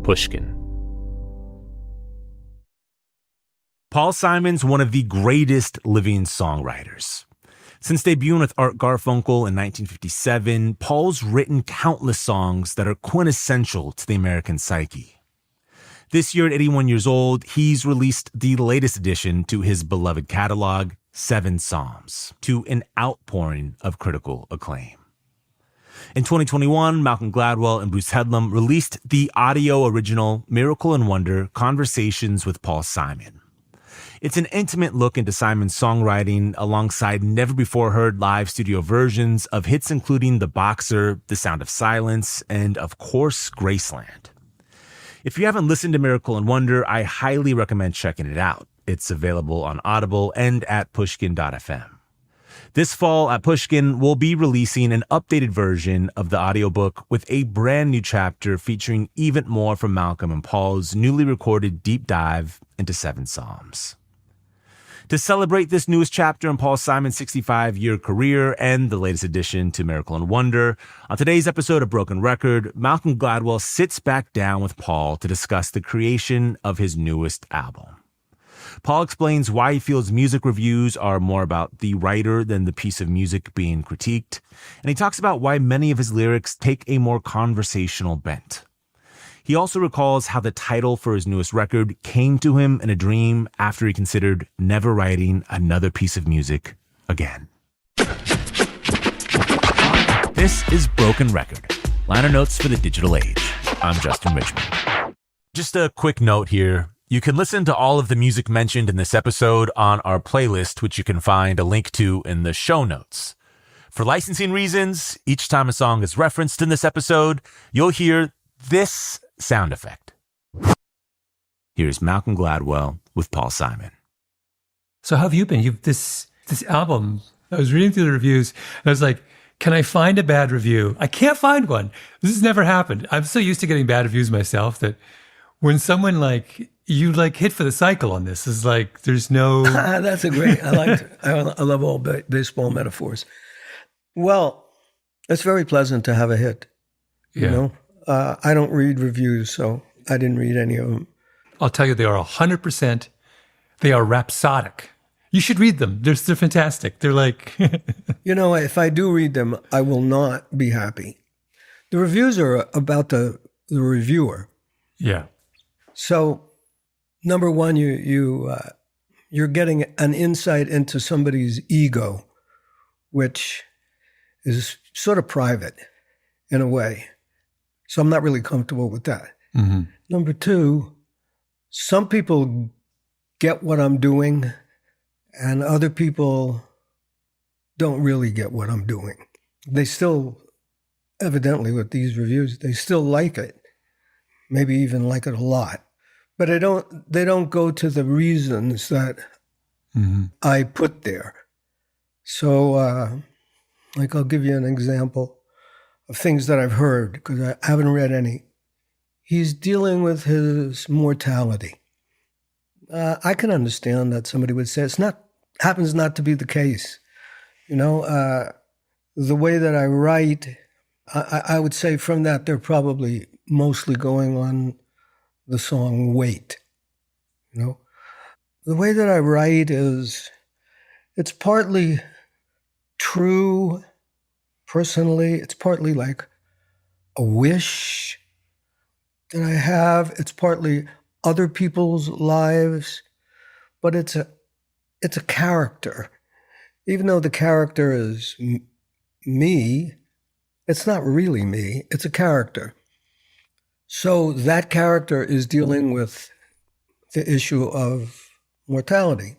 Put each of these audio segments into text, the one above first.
Pushkin. Paul Simon's one of the greatest living songwriters. Since debuting with Art Garfunkel in 1957, Paul's written countless songs that are quintessential to the American psyche. This year, at 81 years old, he's released the latest addition to his beloved catalog, 7 Psalms, to an outpouring of critical acclaim. In 2021, Malcolm Gladwell and Bruce Headlam released the audio original Miracle and Wonder: Conversations with Paul Simon. It's an intimate look into Simon's songwriting alongside never-before-heard live studio versions of hits including The Boxer, The Sound of Silence, and, of course, Graceland. If you haven't listened to Miracle and Wonder, I highly recommend checking it out. It's available on Audible and at pushkin.fm. This fall at Pushkin, we'll be releasing an updated version of the audiobook with a brand new chapter featuring even more from Malcolm and Paul's newly recorded deep dive into 7 Psalms. To celebrate this newest chapter in Paul Simon's 65-year career and the latest addition to Miracle and Wonder, on today's episode of Broken Record, Malcolm Gladwell sits back down with Paul to discuss the creation of his newest album. Paul explains why he feels music reviews are more about the writer than the piece of music being critiqued, and he talks about why many of his lyrics take a more conversational bent. He also recalls how the title for his newest record came to him in a dream after he considered never writing another piece of music again. This is Broken Record, liner notes for the digital age. I'm Justin Richmond. Just a quick note here. You can listen to all of the music mentioned in this episode on our playlist, which you can find a link to in the show notes. For licensing reasons, each time a song is referenced in this episode, you'll hear this sound effect. Here's Malcolm Gladwell with Paul Simon. So how have you been? You've this album, I was reading through the reviews, and I was like, can I find a bad review? I can't find one. This has never happened. I'm so used to getting bad reviews myself that when someone you hit for the cycle on this, is like, there's no... That's a great, I love all baseball metaphors. Well, it's very pleasant to have a hit, you know? I don't read reviews, so I didn't read any of them. I'll tell you, they are 100%, they are rhapsodic. You should read them. They're fantastic. They're like... You know, if I do read them, I will not be happy. The reviews are about the reviewer. Yeah. So, number one, you're getting an insight into somebody's ego, which is sort of private in a way. So I'm not really comfortable with that. Mm-hmm. Number two, some people get what I'm doing and other people don't really get what I'm doing. They still, evidently with these reviews, they still like it. Maybe even like it a lot. But they don't go to the reasons that I put there. So, I'll give you an example of things that I've heard, because I haven't read any. He's dealing with his mortality. I can understand that somebody would say happens not to be the case. You know, the way that I write, I would say from that they're probably mostly going on the song Wait. You know, the way that I write it's partly true personally. It's partly like a wish that I have. It's partly other people's lives, but it's a character. Even though the character is me, it's not really me. It's a character. So that character is dealing with the issue of mortality.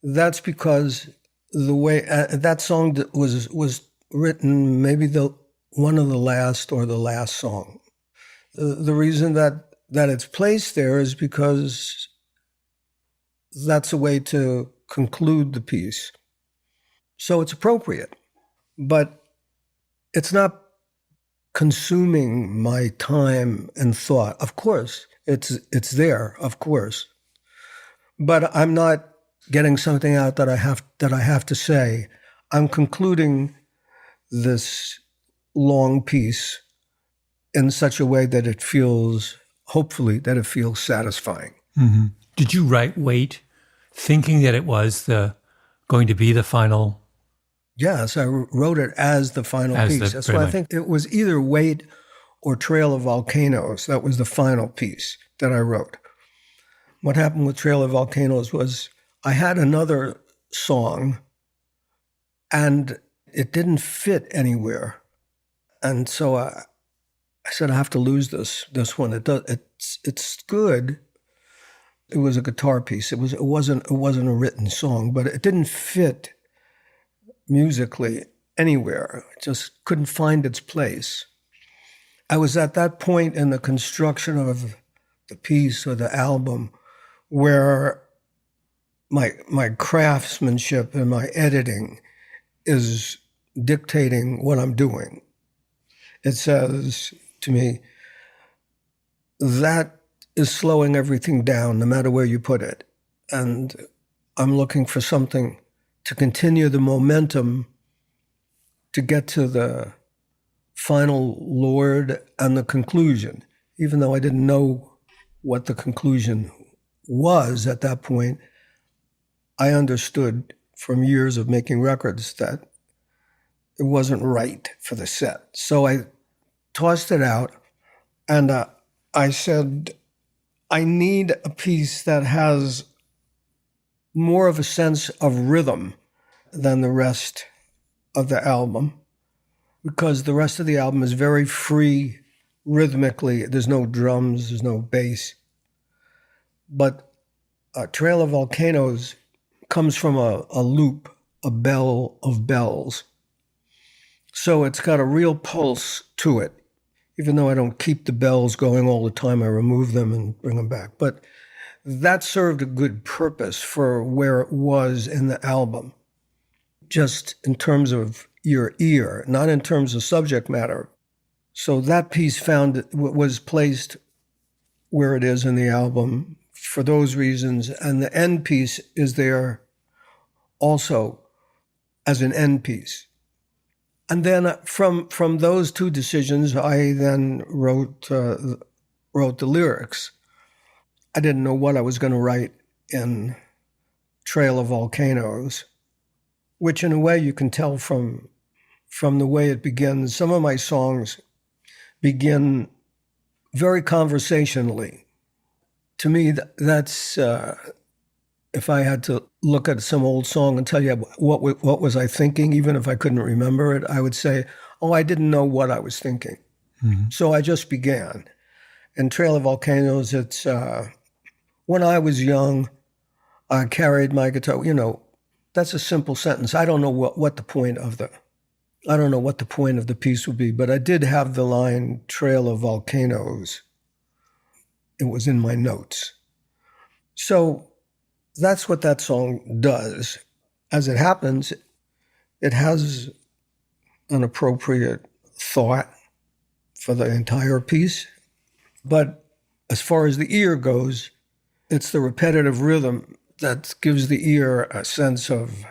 That's because the way that song was written, maybe one of the last or the last song. The reason that it's placed there is because that's a way to conclude the piece. So it's appropriate, but it's not consuming my time and thought. Of course, it's there, of course, but I'm not getting something out that I have to say. I'm concluding this long piece in such a way that it feels, hopefully, that it feels satisfying. Mm-hmm. Did you write Wait thinking that it was going to be the final? Yes, I wrote it as the final piece. That's why I think it was either Wait or Trail of Volcanoes. That was the final piece that I wrote. What happened with Trail of Volcanoes was I had another song and it didn't fit anywhere. And so I said, I have to lose this one. It's good. It was a guitar piece. It wasn't a written song, but it didn't fit musically anywhere. It just couldn't find its place. I was at that point in the construction of the piece or the album where my craftsmanship and my editing is dictating what I'm doing. It says to me, that is slowing everything down, no matter where you put it. And I'm looking for something to continue the momentum to get to the final Lord and the conclusion, even though I didn't know what the conclusion was at that point. I understood from years of making records that it wasn't right for the set. So I tossed it out and I said, I need a piece that has more of a sense of rhythm than the rest of the album, because the rest of the album is very free rhythmically. There's no drums, there's no bass. But Trail of Volcanoes comes from a loop, a bell of bells. So it's got a real pulse to it. Even though I don't keep the bells going all the time, I remove them and bring them back. But that served a good purpose for where it was in the album, just in terms of your ear, not in terms of subject matter. So that piece was placed where it is in the album for those reasons, and the end piece is there also as an end piece. And then from those two decisions, I then wrote the lyrics. I didn't know what I was going to write in Trail of Volcanoes, which in a way you can tell from the way it begins. Some of my songs begin very conversationally. To me, that's if I had to look at some old song and tell you what was I thinking, even if I couldn't remember it, I would say, oh, I didn't know what I was thinking. Mm-hmm. So I just began. In Trail of Volcanoes, it's when I was young, I carried my guitar. You know, that's a simple sentence. I don't know what the point of the piece would be, but I did have the line Trail of Volcanoes. It was in my notes. So that's what that song does. As it happens, it has an appropriate thought for the entire piece. But as far as the ear goes, it's the repetitive rhythm that gives the ear a sense of,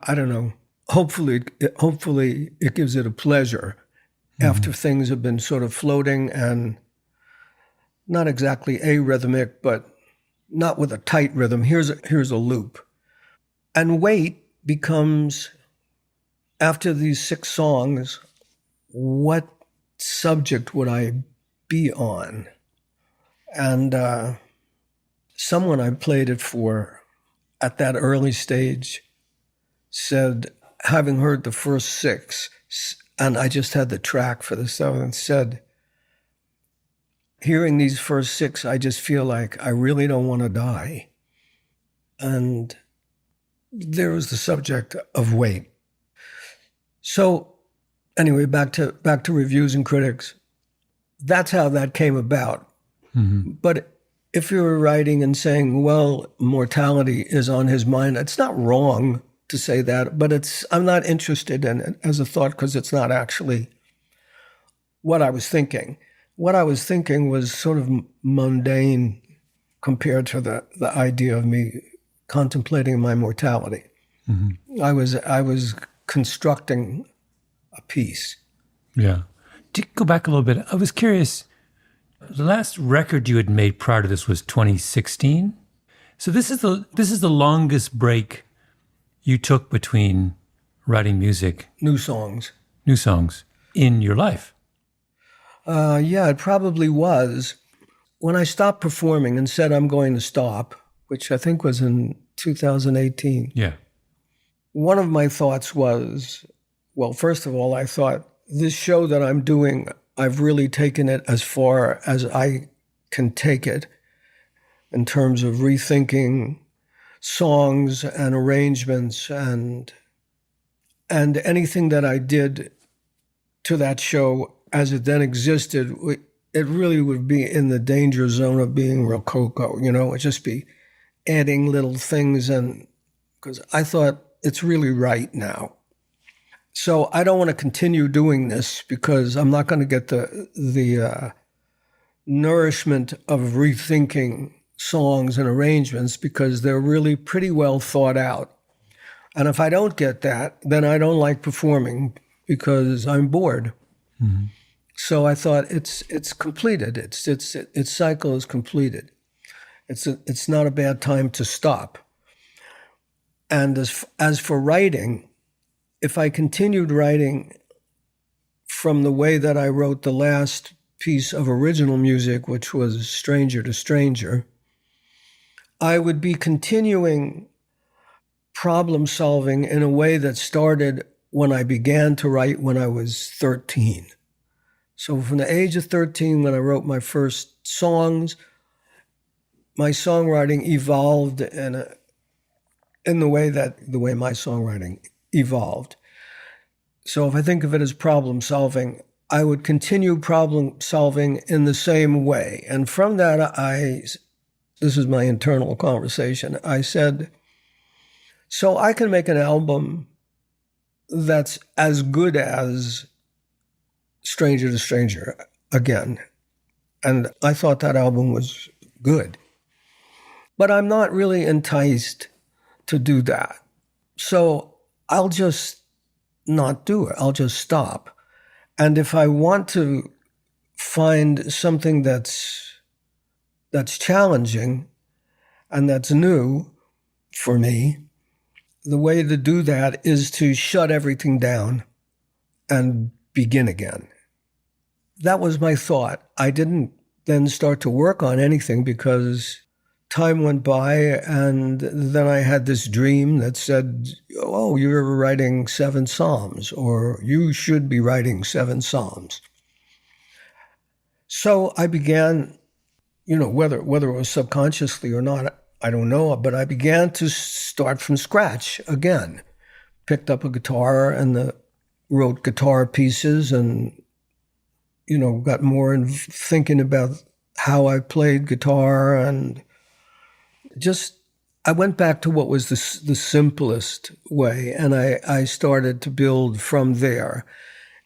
I don't know, hopefully it gives it a pleasure after things have been sort of floating and not exactly arrhythmic, but not with a tight rhythm. Here's a loop. And Wait becomes, after these 6 songs, what subject would I be on? And someone I played it for at that early stage said, having heard the first 6, and I just had the track for the 7th, said, hearing these first 6, I just feel like I really don't want to die. And there was the subject of Wait. So anyway, back to reviews and critics. That's how that came about. Mm-hmm. But if you were writing and saying, well, mortality is on his mind, it's not wrong to say that, but I'm not interested in it as a thought because it's not actually what I was thinking. What I was thinking was sort of mundane compared to the idea of me contemplating my mortality. Mm-hmm. I was constructing a piece. Yeah. To go back a little bit, I was curious. The last record you had made prior to this was 2016. So this is the longest break you took between writing music, New songs. in your life. Yeah, it probably was. When I stopped performing and said I'm going to stop, which I think was in 2018, Yeah. one of my thoughts was, well, first of all, I thought this show that I'm doing, I've really taken it as far as I can take it in terms of rethinking songs and arrangements and anything that I did to that show as it then existed, it really would be in the danger zone of being rococo, it'd just be adding little things, and because I thought it's really right now. So I don't want to continue doing this because I'm not going to get the nourishment of rethinking songs and arrangements because they're really pretty well thought out. And if I don't get that, then I don't like performing because I'm bored. Mm-hmm. So I thought it's completed. Its cycle is completed. It's not a bad time to stop. And as for writing, if I continued writing from the way that I wrote the last piece of original music, which was Stranger to Stranger, I would be continuing problem solving in a way that started when I began to write when I was 13. So from the age of 13, when I wrote my first songs, my songwriting evolved in the way my songwriting evolved. So if I think of it as problem solving, I would continue problem solving in the same way. And from that, this is my internal conversation, I said, so I can make an album that's as good as Stranger to Stranger again. And I thought that album was good. But I'm not really enticed to do that. So I'll just not do it. I'll just stop. And if I want to find something that's challenging and that's new for me, the way to do that is to shut everything down and begin again. That was my thought. I didn't then start to work on anything because time went by, and then I had this dream that said, oh, you're writing 7 Psalms, or you should be writing 7 Psalms. So I began, whether it was subconsciously or not, I don't know, but I began to start from scratch again. Picked up a guitar and wrote guitar pieces and, got more in thinking about how I played guitar, and just I went back to what was the simplest way, and I started to build from there.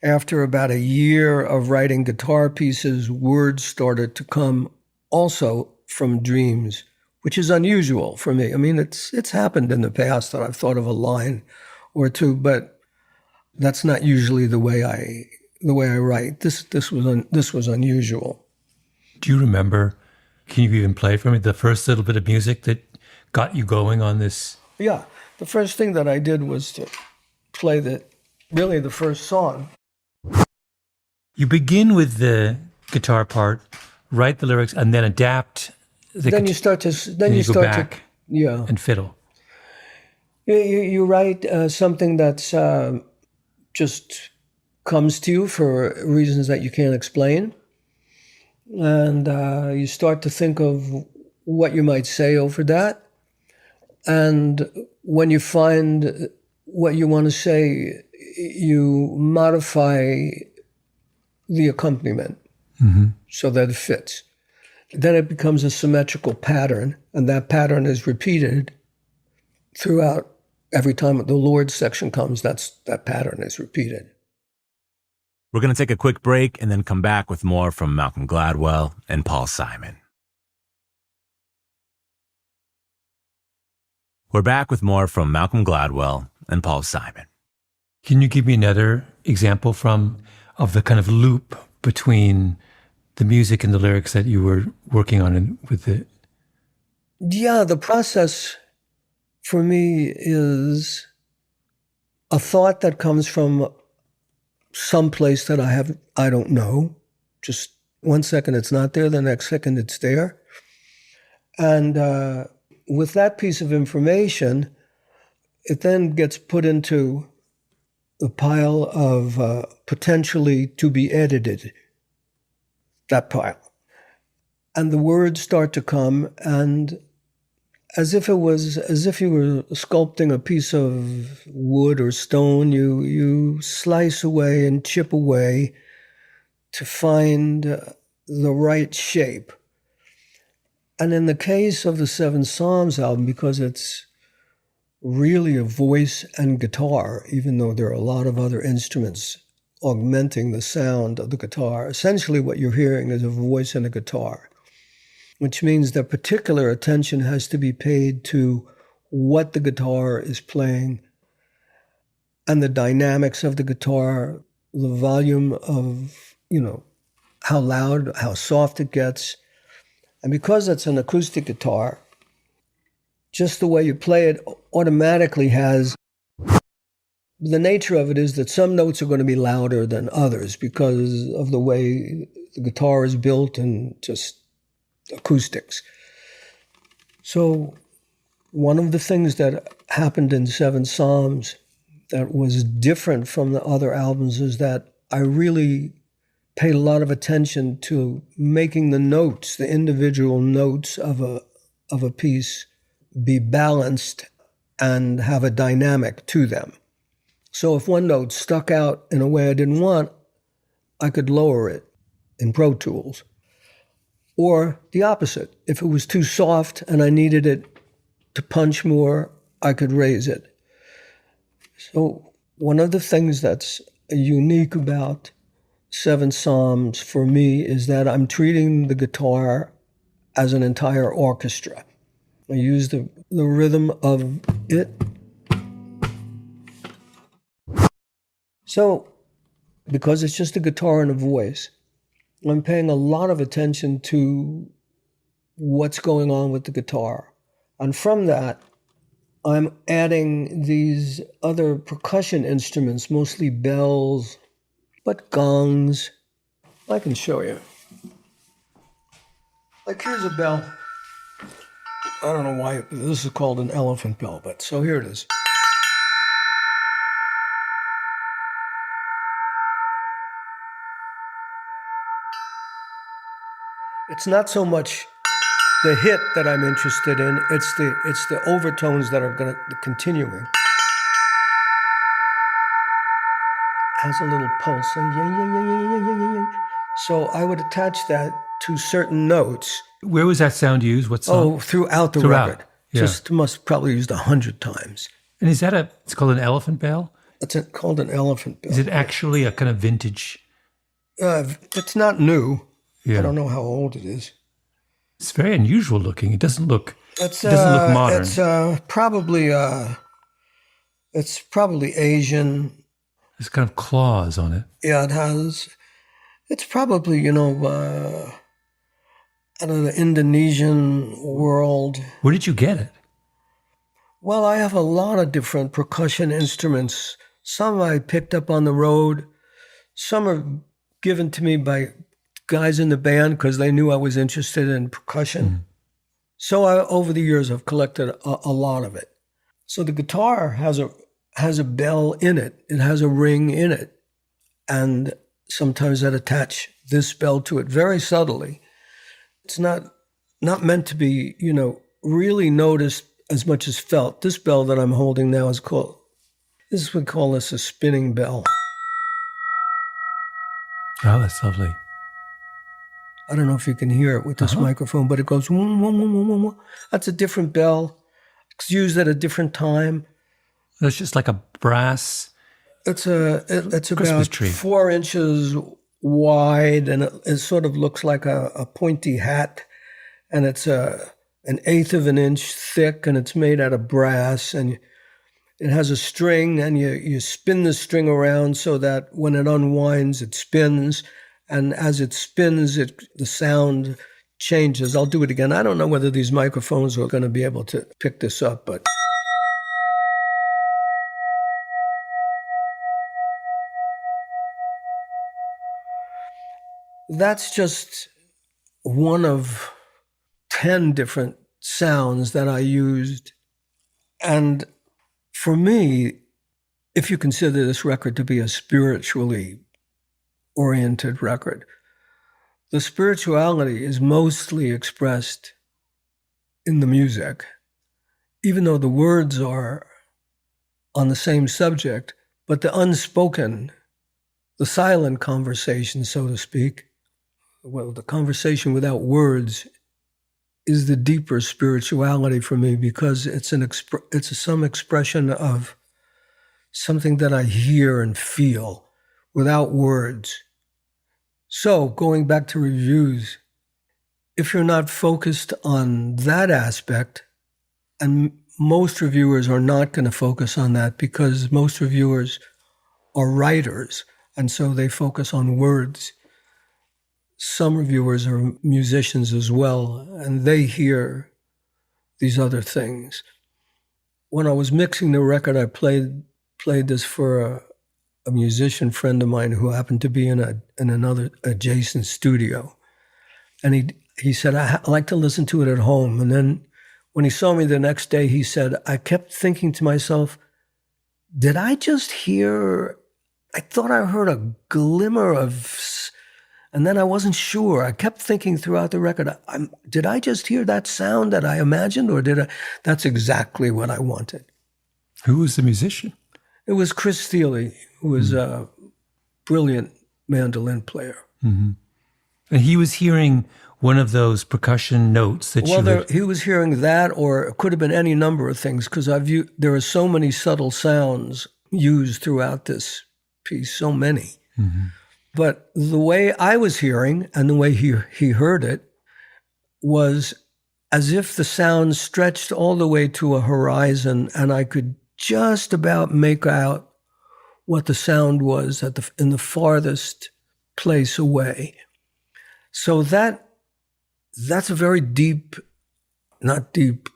After about a year of writing guitar pieces, words started to come also from dreams, which is unusual for me. I mean, it's happened in the past that I've thought of a line or two, but that's not usually the way I write. This was unusual. Do you remember? Can you even play for me the first little bit of music that got you going on this? Yeah, the first thing that I did was to play the first song. You begin with the guitar part, write the lyrics, and then adapt. Then you start to and fiddle. You write something that's just comes to you for reasons that you can't explain, and you start to think of what you might say over that. And when you find what you want to say, you modify the accompaniment so that it fits. Then it becomes a symmetrical pattern, and that pattern is repeated throughout. Every time the Lord section comes, that pattern is repeated. We're going to take a quick break and then come back with more from Malcolm Gladwell and Paul Simon. We're back with more from Malcolm Gladwell and Paul Simon. Can you give me another example from of the kind of loop between the music and the lyrics that you were working on with the... Yeah, the process for me is a thought that comes from some place that I don't know. Just 1 second it's not there, the next second it's there. And with that piece of information, it then gets put into the pile of potentially to be edited, that pile. And the words start to come, and as if you were sculpting a piece of wood or stone, you slice away and chip away to find the right shape. And in the case of the Seven Psalms album, because it's really a voice and guitar, even though there are a lot of other instruments augmenting the sound of the guitar, essentially what you're hearing is a voice and a guitar, which means that particular attention has to be paid to what the guitar is playing and the dynamics of the guitar, the volume of, how loud, how soft it gets. And because it's an acoustic guitar, just the way you play it automatically has, the nature of it is that some notes are going to be louder than others because of the way the guitar is built and just acoustics. So one of the things that happened in Seven Psalms that was different from the other albums is that I really paid a lot of attention to making the notes, the individual notes of a piece, be balanced and have a dynamic to them. So if one note stuck out in a way I didn't want, I could lower it in Pro Tools. Or the opposite. If it was too soft and I needed it to punch more, I could raise it. So one of the things that's unique about Seven Psalms for me is that I'm treating the guitar as an entire orchestra. I use the rhythm of it. So, because it's just a guitar and a voice, I'm paying a lot of attention to what's going on with the guitar. And from that, I'm adding these other percussion instruments, mostly bells, but gongs. I can show you. Like here's a bell. I don't know why this is called an elephant bell, but so here it is. It's not so much the hit that I'm interested in, it's the overtones that are going to continuing. Has a little pulse. So I would attach that to certain notes. Where was that sound used? What song? Oh, throughout the record. Yeah. Just must probably used 100 times. And is that it's called an elephant bell? It's called an elephant bell. Is it actually a kind of vintage? It's not new. Yeah. I don't know how old it is. It's very unusual looking. It doesn't look modern. It's probably Asian. There's kind of claws on it. Yeah, it has. It's probably, out of the Indonesian world. Where did you get it? Well, I have a lot of different percussion instruments. Some I picked up on the road. Some are given to me by guys in the band because they knew I was interested in percussion. Mm. So over the years, I've collected a lot of it. So the guitar has a bell in it. It has a ring in it. And sometimes I'd attach this bell to it very subtly. It's not meant to be, really noticed as much as felt. This bell that I'm holding now we call this a spinning bell. Oh, that's lovely. I don't know if you can hear it with this microphone, but it goes, whoom, whoom, whoom, whoom, whoom. That's a different bell. It's used at a different time. It's just like a brass. It's about tree. 4 inches wide, and it sort of looks like a pointy hat, and it's an eighth of an inch thick, and it's made out of brass, and It has a string, and you spin the string around so that when it unwinds, it spins. And as it spins, the sound changes. I'll do it again. I don't know whether these microphones are going to be able to pick this up, but... That's just one of 10 different sounds that I used. And for me, if you consider this record to be a spiritually oriented record, the spirituality is mostly expressed in the music, even though the words are on the same subject, but the unspoken, the silent conversation, so to speak, well, the conversation without words is the deeper spirituality for me, because it's some expression of something that I hear and feel without words. So going back to reviews, if you're not focused on that aspect, and most reviewers are not going to focus on that because most reviewers are writers, and so they focus on words. Some reviewers are musicians as well, and they hear these other things. When I was mixing the record, I played this for a musician friend of mine who happened to be in another adjacent studio. And he said, I like to listen to it at home. And then when he saw me the next day, he said, I kept thinking to myself, did I just hear, I thought I heard a glimmer of... And then I wasn't sure. I kept thinking throughout the record, did I just hear that sound that I imagined, or did I? That's exactly what I wanted. Who was the musician? It was Chris Thiele, who was a brilliant mandolin player. Mm-hmm. And he was hearing one of those percussion notes that he was hearing that, or it could have been any number of things, because there are so many subtle sounds used throughout this piece, so many. Mm-hmm. But the way I was hearing and the way he heard it was as if the sound stretched all the way to a horizon, and I could just about make out what the sound was in the farthest place away. So that's a very deep, not deep,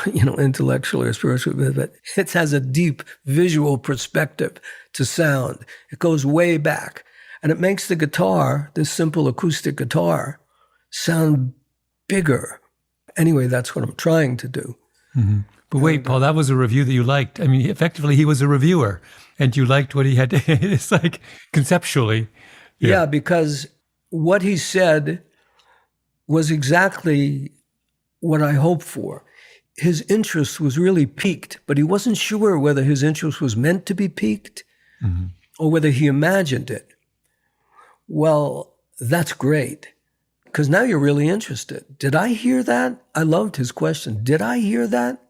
intellectually or spiritually, but it has a deep visual perspective to sound. It goes way back. And it makes the guitar, this simple acoustic guitar, sound bigger. Anyway, that's what I'm trying to do. Mm-hmm. But wait, Paul, that was a review that you liked. I mean, effectively, he was a reviewer, and you liked what he had to... It's like, conceptually. Yeah, because what he said was exactly what I hoped for. His interest was really piqued, but he wasn't sure whether his interest was meant to be piqued or whether he imagined it. Well, that's great, because now you're really interested. Did I hear that? I loved his question. Did I hear that?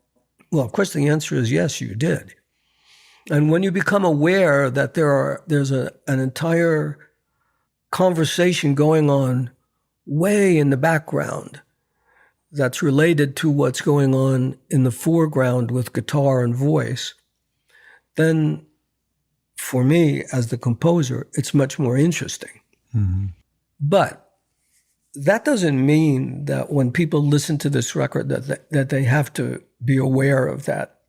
Well, of course, the answer is yes, you did. And when you become aware that there's an entire conversation going on way in the background that's related to what's going on in the foreground with guitar and voice, then for me, as the composer, it's much more interesting. Mm-hmm. But that doesn't mean that when people listen to this record that they have to be aware of that.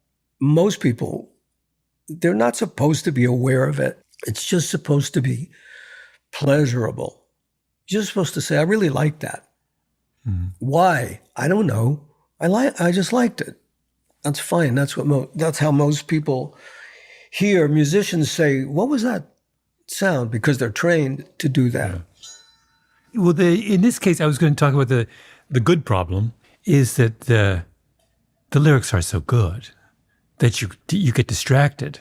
Most people, they're not supposed to be aware of it. It's just supposed to be pleasurable. You're just supposed to say, I really like that. Mm-hmm. Why? I don't know. I just liked it. That's fine. That's how most people hear musicians say, what was that sound? Because they're trained to do that. Yeah. Well, in this case, I was going to talk about the good problem is that the lyrics are so good that you get distracted.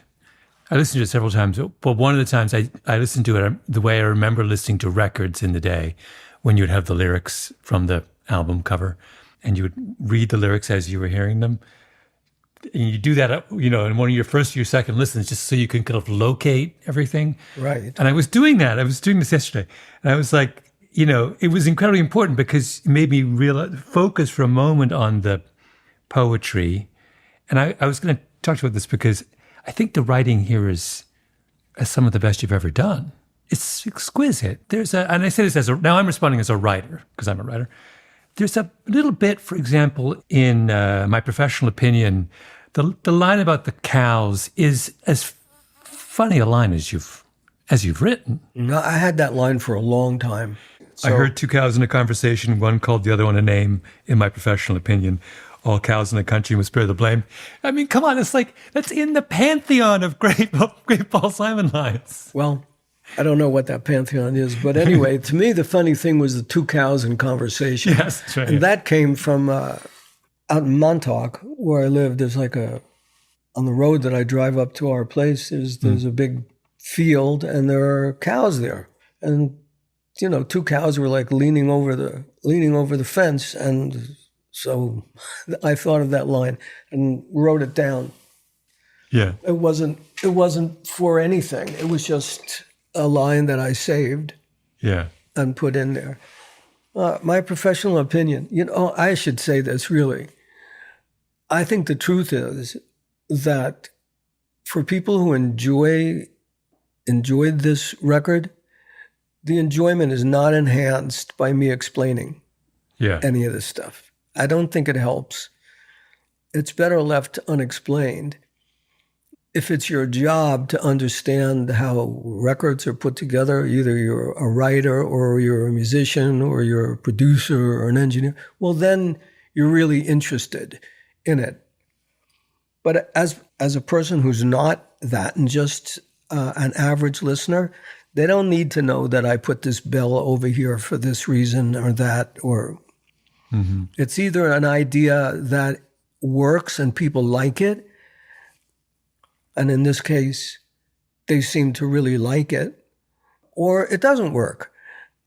I listened to it several times, but one of the times I listened to it the way I remember listening to records in the day, when you'd have the lyrics from the album cover and you would read the lyrics as you were hearing them. And you do that, in one of your first or your second listens, just so you can kind of locate everything. Right. And I was doing that. I was doing this yesterday. And I was like, it was incredibly important because it made me focus for a moment on the poetry. And I was going to talk about this because I think the writing here is some of the best you've ever done. It's exquisite. And I say this now I'm responding as a writer, because I'm a writer. There's a little bit, for example, in my professional opinion, the line about the cows is as funny a line as you've written. No, I had that line for a long time. I heard two cows in a conversation. One called the other one a name, in my professional opinion. All cows in the country must bear the blame. I mean, come on, it's like, that's in the pantheon of great Paul Simon lines. Well, I don't know what that pantheon is, but anyway, to me, the funny thing was the two cows in conversation. Yes, that's right. And that came from out in Montauk, where I lived. There's like on the road that I drive up to our place, there's a big field, and there are cows there. And, two cows were like leaning over the fence, and so I thought of that line and wrote it down. Yeah. It wasn't for anything. It was just a line that I saved. Yeah. And put in there. My professional opinion, I should say this really. I think the truth is that for people who enjoyed this record, the enjoyment is not enhanced by me explaining any of this stuff. I don't think it helps. It's better left unexplained. If it's your job to understand how records are put together, either you're a writer or you're a musician or you're a producer or an engineer, well, then you're really interested in it. But as a person who's not that and just an average listener, they don't need to know that I put this bell over here for this reason or that, or it's either an idea that works and people like it, and in this case, they seem to really like it, or it doesn't work,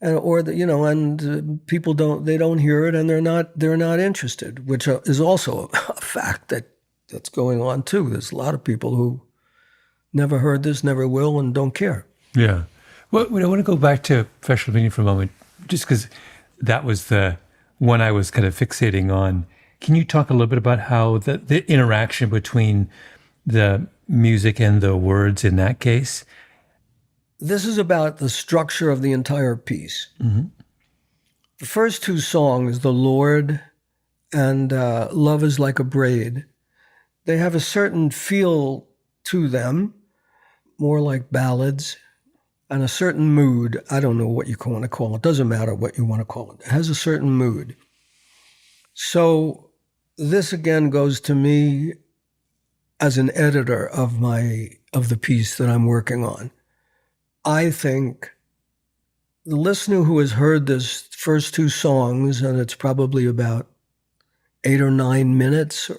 and people don't hear it, and they're not interested, which is also a fact that's going on too. There's a lot of people who never heard this, never will, and don't care. Yeah. Well, I want to go back to professional opinion for a moment, just because that was the one I was kind of fixating on. Can you talk a little bit about how the interaction between the music and the words in that case? This is about the structure of the entire piece. Mm-hmm. The first two songs, The Lord and Love is Like a Braid, they have a certain feel to them, more like ballads, and a certain mood. I don't know what you want to call it. It doesn't matter what you want to call it. It has a certain mood. So this again goes to me as an editor of the piece that I'm working on. I think the listener who has heard this first two songs, and it's probably about 8 or 9 minutes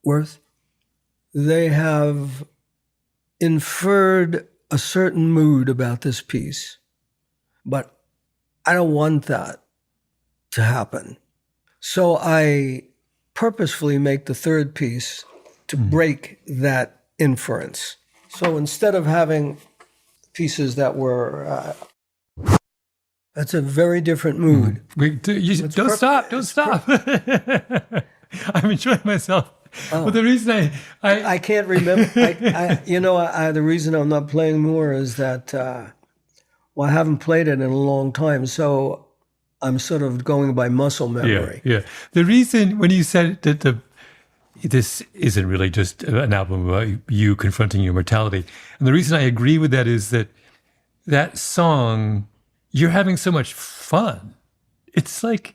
worth, they have inferred a certain mood about this piece. But I don't want that to happen. So I purposefully make the third piece to break that inference. So instead of having pieces that were, that's a very different mood. Don't stop. I'm enjoying myself. Oh. Well, the reason I can't remember, the reason I'm not playing more is that, I haven't played it in a long time. So I'm sort of going by muscle memory. Yeah. The reason when you said that this isn't really just an album about you confronting your mortality, and the reason I agree with that is that song, you're having so much fun. It's like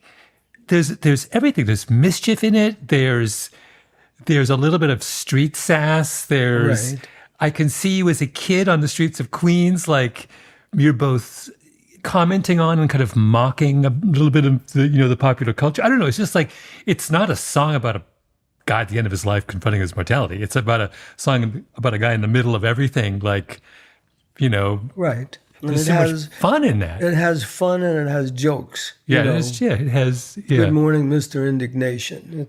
there's everything. There's mischief in it. There's a little bit of street sass. Right. I can see you as a kid on the streets of Queens, like you're both commenting on and kind of mocking a little bit of the popular culture. I don't know. It's just like, it's not a song about a guy at the end of his life confronting his mortality. It's about a song about a guy in the middle of everything, like, Right. There's so much fun in that. It has fun and it has jokes. Yeah, it has. Yeah. Good morning, Mr. Indignation.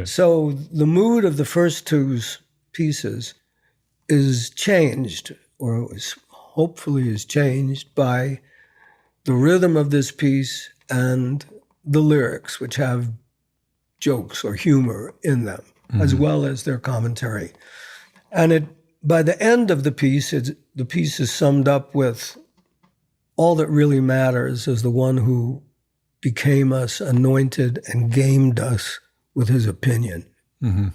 So the mood of the first two pieces is changed, or hopefully is changed by the rhythm of this piece and the lyrics, which have jokes or humor in them, as well as their commentary. And by the end of the piece, the piece is summed up with all that really matters is the one who became us, anointed, and gamed us with his opinion. Mm-hmm.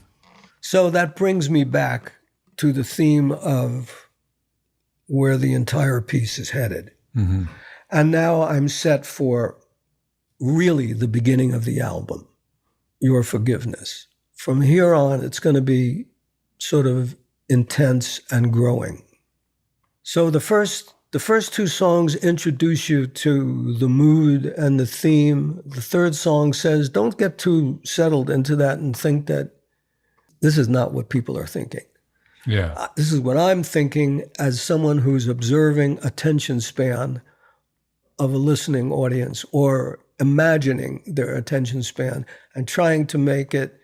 So that brings me back to the theme of where the entire piece is headed. Mm-hmm. And now I'm set for really the beginning of the album, Your Forgiveness. From here on, it's going to be sort of intense and growing. So the first two songs introduce you to the mood and the theme. The third song says, don't get too settled into that and think that this is not what people are thinking. Yeah. This is what I'm thinking as someone who's observing attention span of a listening audience, or imagining their attention span and trying to make it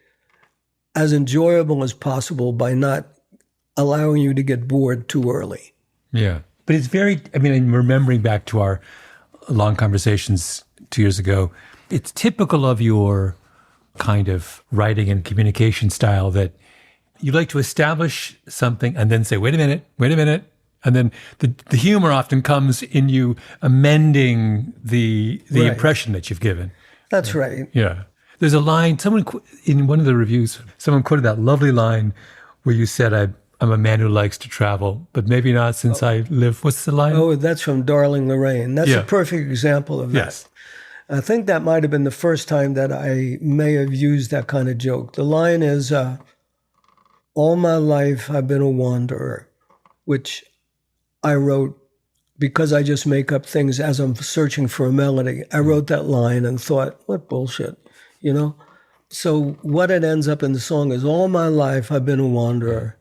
as enjoyable as possible by not allowing you to get bored too early. Yeah. But it's very, I mean, I'm remembering back to our long conversations 2 years ago, it's typical of your kind of writing and communication style that you like to establish something and then say, wait a minute. And then the humor often comes in you amending the Right. impression that you've given. That's right. Yeah. There's a line, in one of the reviews, someone quoted that lovely line where you said, I'm a man who likes to travel, but maybe not since I live. What's the line? Oh, that's from Darling Lorraine. That's Yeah. a perfect example of that. Yes. I think that might have been the first time that I may have used that kind of joke. The line is, all my life I've been a wanderer, which I wrote because I just make up things as I'm searching for a melody. I wrote that line and thought, what bullshit, you know? So what it ends up in the song is, all my life I've been a wanderer.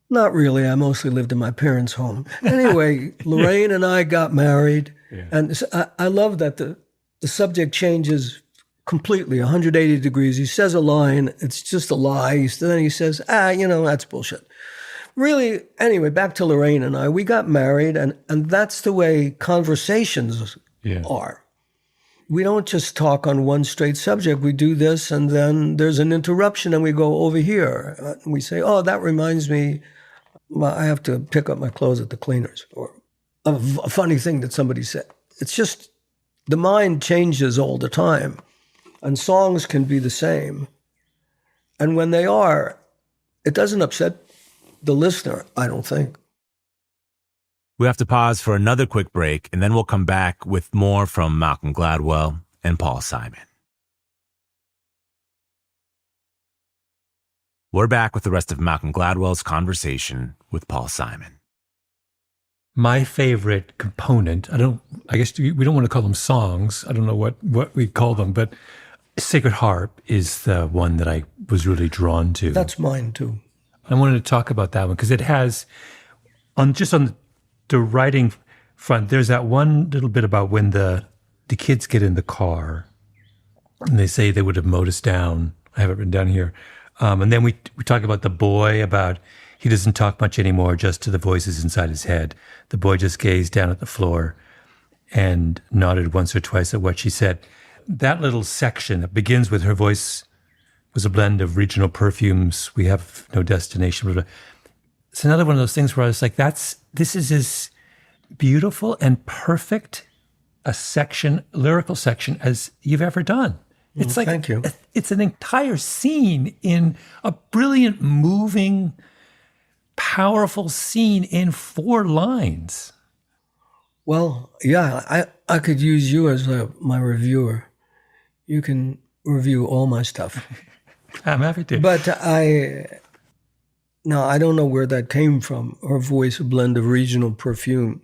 Not really. I mostly lived in my parents' home. Anyway, Lorraine and I got married. Yeah. And I love that the subject changes completely, 180 degrees. He says a line, it's just a lie. Then he says, that's bullshit. Really, anyway, back to Lorraine and I. We got married, and that's the way conversations are. We don't just talk on one straight subject. We do this, and then there's an interruption, and we go over here. We say, oh, that reminds me, I have to pick up my clothes at the cleaners, or a funny thing that somebody said. It's just the mind changes all the time, and songs can be the same. And when they are, it doesn't upset the listener, I don't think. We have to pause for another quick break, and then we'll come back with more from Malcolm Gladwell and Paul Simon. We're back with the rest of Malcolm Gladwell's conversation with Paul Simon. My favorite component, I guess we don't want to call them songs. I don't know what we call them, but Sacred Harp is the one that I was really drawn to. That's mine too. I wanted to talk about that one because it has, on the writing front, there's that one little bit about when the kids get in the car and they say they would have mowed us down. I have it written down here. And then we talk about the boy, about he doesn't talk much anymore, just to the voices inside his head. The boy just gazed down at the floor and nodded once or twice at what she said. That little section that begins with her voice was a blend of regional perfumes. We have no destination. It's another one of those things where I was like, this is as beautiful and perfect a lyrical section as you've ever done. It's like, thank you. It's an entire scene in a brilliant, moving, powerful scene in 4 lines. Well, yeah, I could use you as my reviewer. You can review all my stuff. I'm happy to. But I don't know where that came from, her voice, a blend of regional perfume,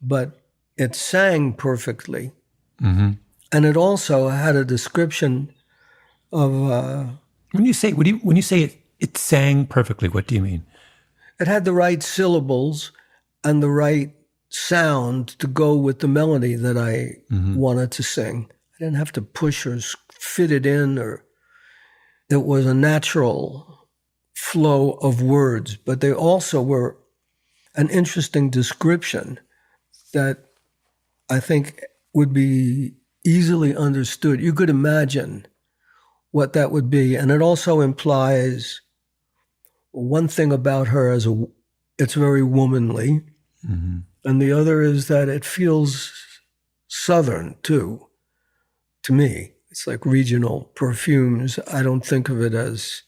but it sang perfectly. Mm-hmm. And it also had a description of... when you say it sang perfectly, what do you mean? It had the right syllables and the right sound to go with the melody that I wanted to sing. I didn't have to push or fit it in, or it was a natural flow of words, but they also were an interesting description that I think would be easily understood. You could imagine what that would be. And it also implies one thing about her as it's very womanly. Mm-hmm. And the other is that it feels Southern, too, to me. It's like regional perfumes. I don't think of it as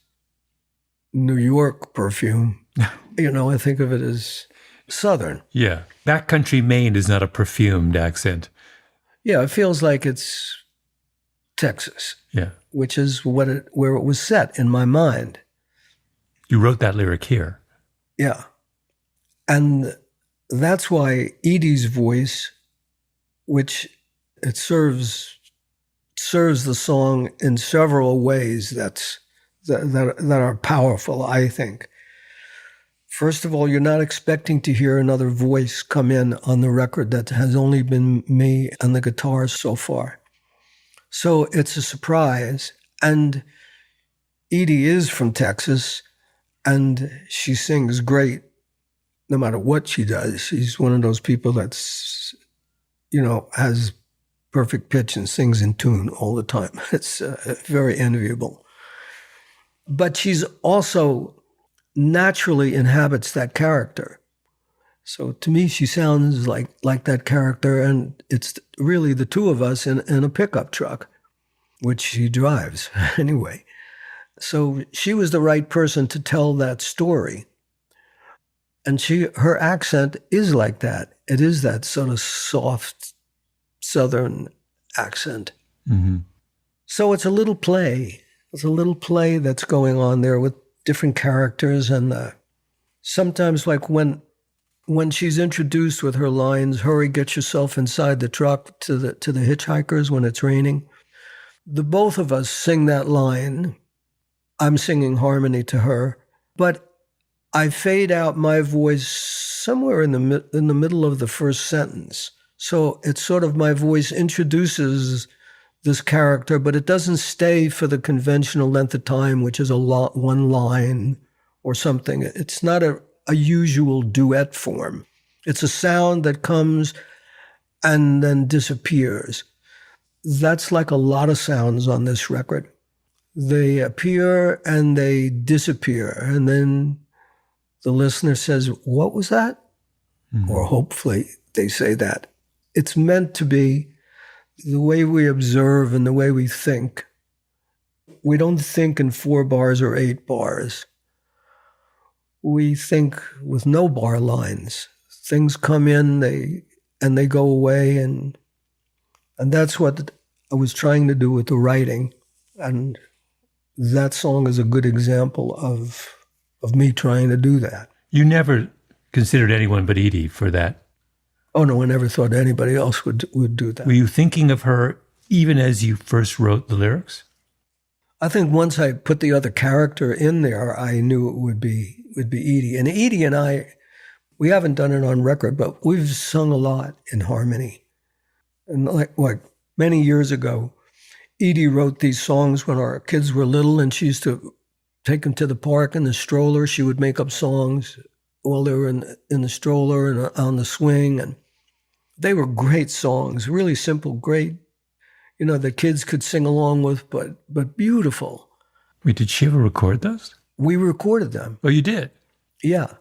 New York perfume. I think of it as Southern. Yeah. Backcountry Maine is not a perfumed accent. Yeah, it feels like it's Texas. Yeah. Which is where it was set in my mind. You wrote that lyric here. Yeah. And that's why Edie's voice, which it serves the song in several ways that are powerful, I think. First of all, you're not expecting to hear another voice come in on the record that has only been me and the guitars so far. So it's a surprise. And Edie is from Texas, and she sings great no matter what she does. She's one of those people that's, has perfect pitch and sings in tune all the time. It's very enviable. But she's also naturally inhabits that character. So to me, she sounds like that character, and it's really the two of us in a pickup truck, which she drives anyway. So she was the right person to tell that story. And her accent is like that. It is that sort of soft Southern accent. Mm-hmm. So it's a little play. It's a little play that's going on there with different characters. And sometimes like when she's introduced with her lines, "Hurry, get yourself inside the truck," to the hitchhikers when it's raining, the both of us sing that line. I'm singing harmony to her, but I fade out my voice somewhere in the middle of the first sentence. So it's sort of my voice introduces this character, but it doesn't stay for the conventional length of time, which is one line or something. It's not a usual duet form. It's a sound that comes and then disappears. That's like a lot of sounds on this record. They appear and they disappear, and then the listener says, "What was that?" Mm-hmm. Or hopefully they say that. It's meant to be the way we observe and the way we think. We don't think in 4 bars or 8 bars. We think with no bar lines. Things come in, they go away, and that's what I was trying to do with the writing. And that song is a good example of me trying to do that. You never considered anyone but Edie for that? Oh, no, I never thought anybody else would do that. Were you thinking of her even as you first wrote the lyrics? I think once I put the other character in there, I knew it would be Edie. And Edie and I, we haven't done it on record, but we've sung a lot in harmony. And like many years ago, Edie wrote these songs when our kids were little, and she used to take them to the park in the stroller. She would make up songs while they were in the stroller and on the swing. And they were great songs, really simple, great, the kids could sing along with, but beautiful. Wait, did she ever record those? We recorded them. Oh, you did? Yeah.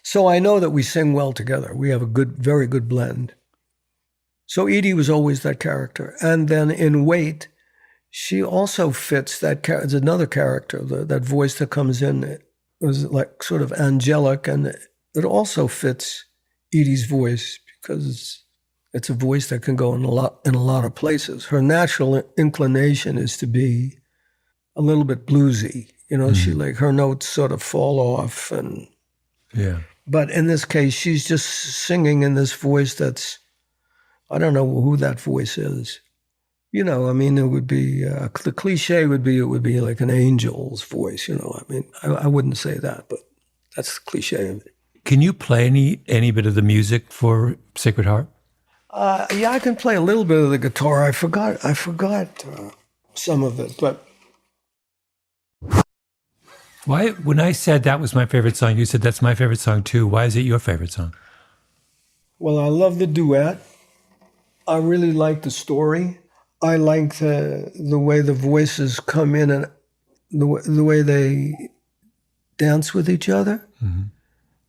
So I know that we sing well together. We have a very good blend. So Edie was always that character. And then in Wait, she also fits that character. It's another character, that voice that comes in. It was like sort of angelic, and it also fits Edie's voice because it's a voice that can go in a lot of places. Her natural inclination is to be a little bit bluesy. She her notes sort of fall off, and yeah. But in this case, she's just singing in this voice that's, I don't know who that voice is. It would be, the cliche would be, it would be like an angel's voice, I wouldn't say that, but that's the cliche of it. Can you play any bit of the music for Sacred Heart? Yeah, I can play a little bit of the guitar. I forgot some of it, but. Why, when I said that was my favorite song, you said that's my favorite song too. Why is it your favorite song? Well, I love the duet. I really like the story. I like the way the voices come in and the way they dance with each other. Mm-hmm.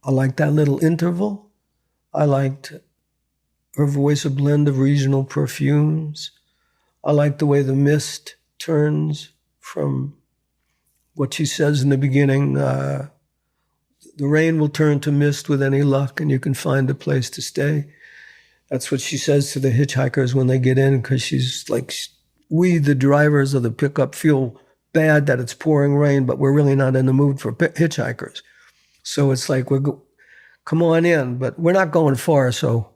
I liked that little interval. I liked her voice, a blend of regional perfumes. I liked the way the mist turns from what she says in the beginning. The rain will turn to mist with any luck, and you can find a place to stay. That's what she says to the hitchhikers when they get in, because she's like, we, the drivers of the pickup, feel bad that it's pouring rain, but we're really not in the mood for hitchhikers. So it's like, come on in, but we're not going far, so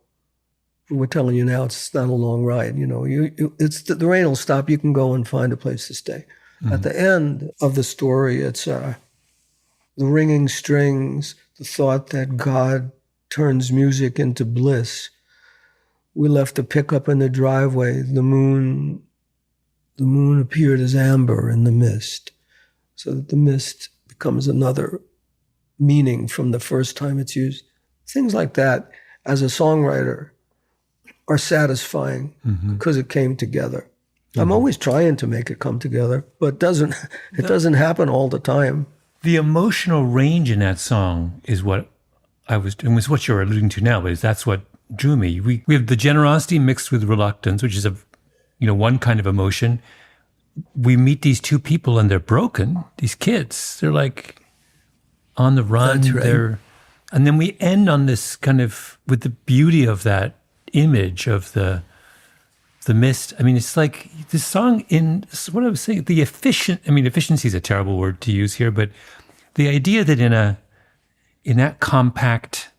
we're telling you now it's not a long ride. It's the rain will stop. You can go and find a place to stay. Mm-hmm. At the end of the story, it's the ringing strings, the thought that God turns music into bliss. We left the pickup in the driveway. The moon appeared as amber in the mist, so that the mist becomes another meaning from the first time it's used. Things like that, as a songwriter, are satisfying because it came together. Mm-hmm. I'm always trying to make it come together, but it doesn't happen all the time. The emotional range in that song is what was what you're alluding to now, but that's what drew me. We have the generosity mixed with reluctance, which is one kind of emotion. We meet these two people and they're broken. These kids, they're like on the run. That's right. And then we end on this kind of, with the beauty of that image of the mist. I mean, it's like this song this is what I was saying, efficiency is a terrible word to use here, but the idea that in that compact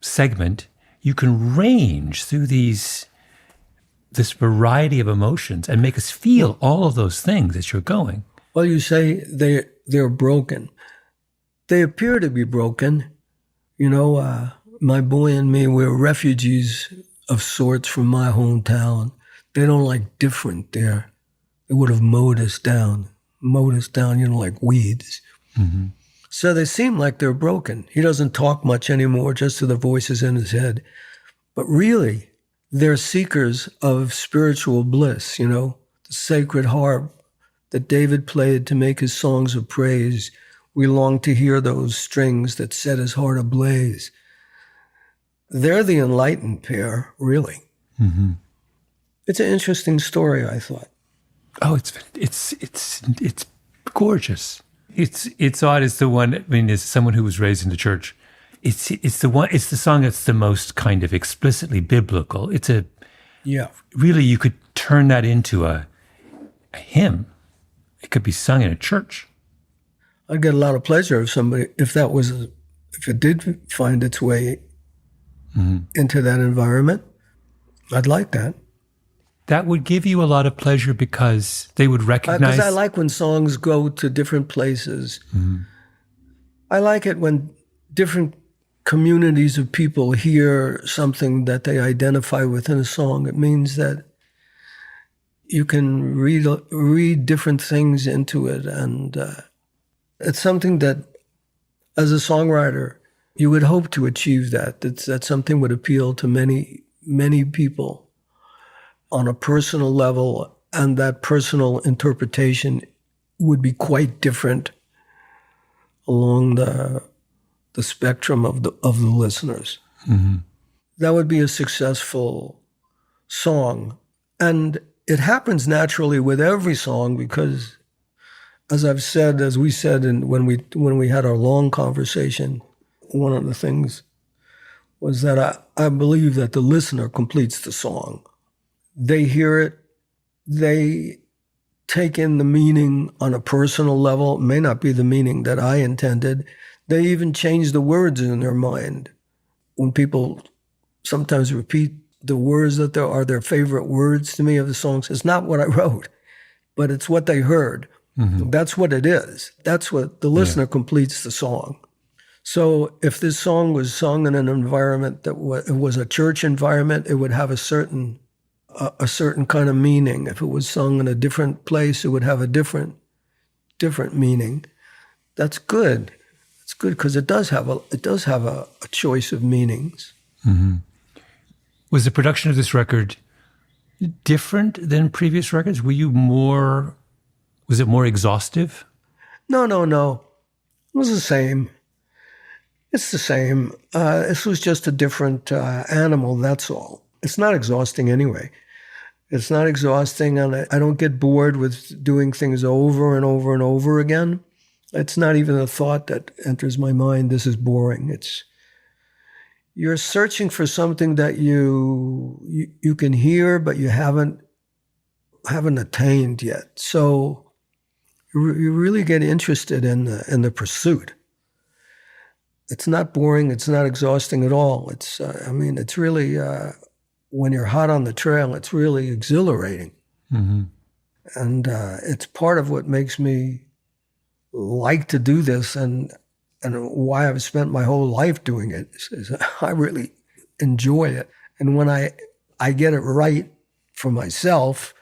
segment, you can range through this variety of emotions and make us feel all of those things as you're going. Well, you say they're broken. They appear to be broken. My boy and me, we're refugees of sorts from my hometown. They don't like different there. They would have mowed us down, like weeds. Mm-hmm. So they seem like they're broken. He doesn't talk much anymore, just to the voices in his head. But really, they're seekers of spiritual bliss, the sacred harp that David played to make his songs of praise. We long to hear those strings that set his heart ablaze. They're the enlightened pair, really. Mm-hmm. It's an interesting story, I thought. Oh, it's gorgeous. It's odd. It's the one. As someone who was raised in the church, it's the song that's the most kind of explicitly biblical. Really, you could turn that into a hymn. It could be sung in a church. I'd get a lot of pleasure if it did find its way into that environment. I'd like that. That would give you a lot of pleasure because they would recognize. Because I like when songs go to different places. Mm-hmm. I like it when different communities of people hear something that they identify with in a song. It means that you can read different things into it, and it's something that, as a songwriter, you would hope to achieve that something would appeal to many, many people on a personal level, and that personal interpretation would be quite different along the spectrum of the listeners. Mm-hmm. That would be a successful song. And it happens naturally with every song because, as we said when we had our long conversation, one of the things was that I believe that the listener completes the song. They hear it, they take in the meaning on a personal level. It may not be the meaning that I intended. They even change the words in their mind. When people sometimes repeat the words that are their favorite words to me of the songs, it's not what I wrote, but it's what they heard. Mm-hmm. That's what it is. That's what the listener completes the song. So if this song was sung in an environment that was a church environment, it would have a certain kind of meaning. If it was sung in a different place, it would have a different meaning. That's good. It's good because it does have a choice of meanings. Mm-hmm. Was the production of this record different than previous records? Was it more exhaustive? No. It was the same. It's the same. This was just a different animal, that's all. It's not exhausting anyway. It's not exhausting, and I don't get bored with doing things over and over and over again. It's not even a thought that enters my mind, this is boring. You're searching for something that you can hear, but you haven't attained yet. So you really get interested in the pursuit. It's not boring. It's not exhausting at all. It's really, when you're hot on the trail, it's really exhilarating. Mm-hmm. And it's part of what makes me like to do this and why I've spent my whole life doing it. Is I really enjoy it. And when I get it right for myself,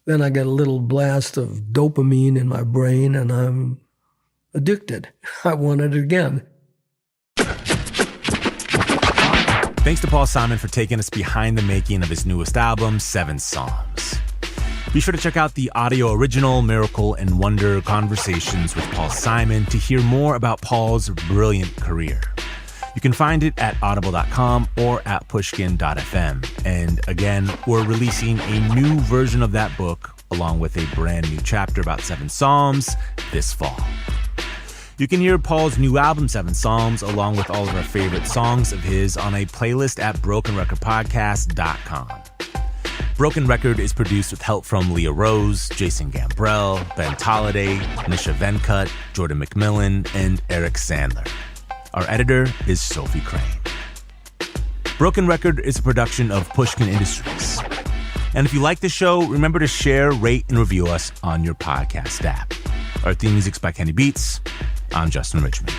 then I get a little blast of dopamine in my brain and I'm addicted. I want it again. Thanks to Paul Simon for taking us behind the making of his newest album, 7 Psalms. Be sure to check out the audio original Miracle and Wonder Conversations with Paul Simon to hear more about Paul's brilliant career. You can find it at audible.com or at pushkin.fm. And again, we're releasing a new version of that book along with a brand new chapter about 7 Psalms this fall. You can hear Paul's new album, 7 Psalms, along with all of our favorite songs of his on a playlist at brokenrecordpodcast.com. Broken Record is produced with help from Leah Rose, Jason Gambrell, Ben Tolliday, Nisha Venkat, Jordan McMillan, and Eric Sandler. Our editor is Sophie Crane. Broken Record is a production of Pushkin Industries. And if you like the show, remember to share, rate, and review us on your podcast app. Our theme music's by Kenny Beats. I'm Justin Richmond.